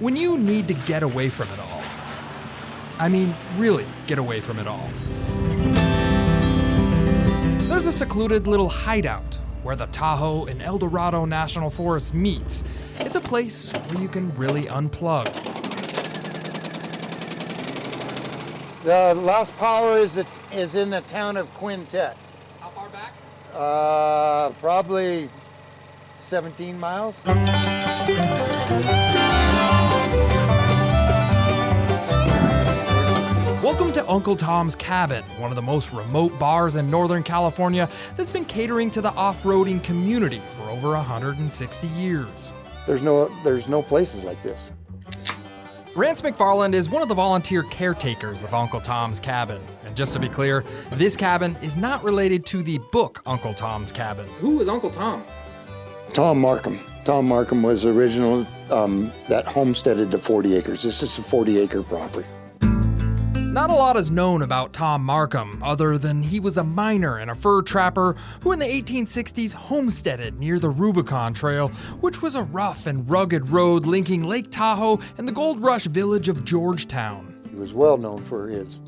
when you need to get away from it all. I mean, really get away from it all. There's a secluded little hideout where the Tahoe and El Dorado National Forest meets. It's a place where you can really unplug. The last power is in the town of Quintet. How far back? Probably 17 miles. Welcome to Uncle Tom's Cabin, one of the most remote bars in Northern California that's been catering to the off-roading community for over 160 years. There's no places like this. Rance McFarland is one of the volunteer caretakers of Uncle Tom's Cabin. And just to be clear, this cabin is not related to the book Uncle Tom's Cabin. Who is Uncle Tom? Tom Markham. Tom Markham was original that homesteaded the 40 acres. This is a 40-acre property. Not a lot is known about Tom Markham, other than he was a miner and a fur trapper who in the 1860s homesteaded near the Rubicon Trail, which was a rough and rugged road linking Lake Tahoe and the Gold Rush village of Georgetown. He was well known for his,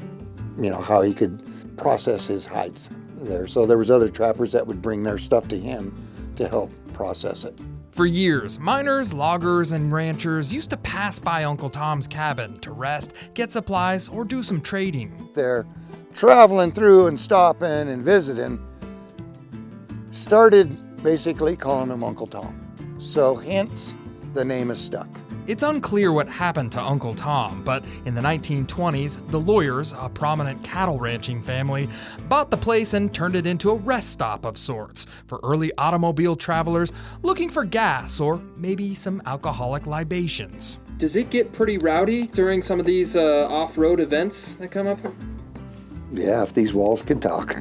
how he could process his hides there. So there was other trappers that would bring their stuff to him to help process it. For years, miners, loggers, and ranchers used to pass by Uncle Tom's cabin to rest, get supplies, or do some trading. They're traveling through and stopping and visiting, started basically calling him Uncle Tom. So hence, the name is stuck. It's unclear what happened to Uncle Tom, but in the 1920s, the Lawyers, a prominent cattle ranching family, bought the place and turned it into a rest stop of sorts for early automobile travelers looking for gas or maybe some alcoholic libations. Does it get pretty rowdy during some of these off-road events that come up? Yeah, if these walls could talk.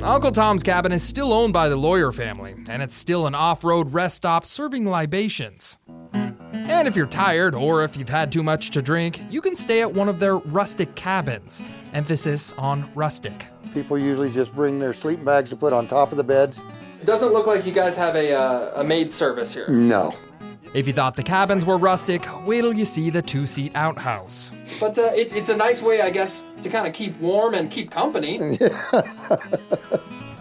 Uncle Tom's Cabin is still owned by the Lawyer family, and it's still an off-road rest stop serving libations. And if you're tired, or if you've had too much to drink, you can stay at one of their rustic cabins. Emphasis on rustic. People usually just bring their sleeping bags to put on top of the beds. It doesn't look like you guys have a maid service here. No. If you thought the cabins were rustic, wait till you see the two-seat outhouse. But it's a nice way, I guess, to kind of keep warm and keep company.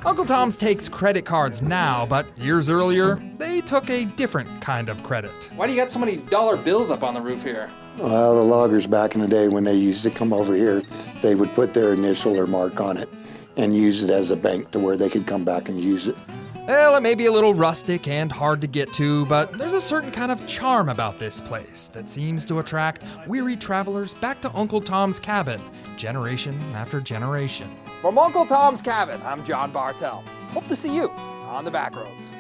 Uncle Tom's takes credit cards now, but years earlier, they took a different kind of credit. Why do you got so many dollar bills up on the roof here? Well, the loggers back in the day when they used to come over here, they would put their initial or mark on it and use it as a bank to where they could come back and use it. Well, it may be a little rustic and hard to get to, but there's a certain kind of charm about this place that seems to attract weary travelers back to Uncle Tom's Cabin, generation after generation. From Uncle Tom's Cabin, I'm John Bartell. Hope to see you on the Backroads.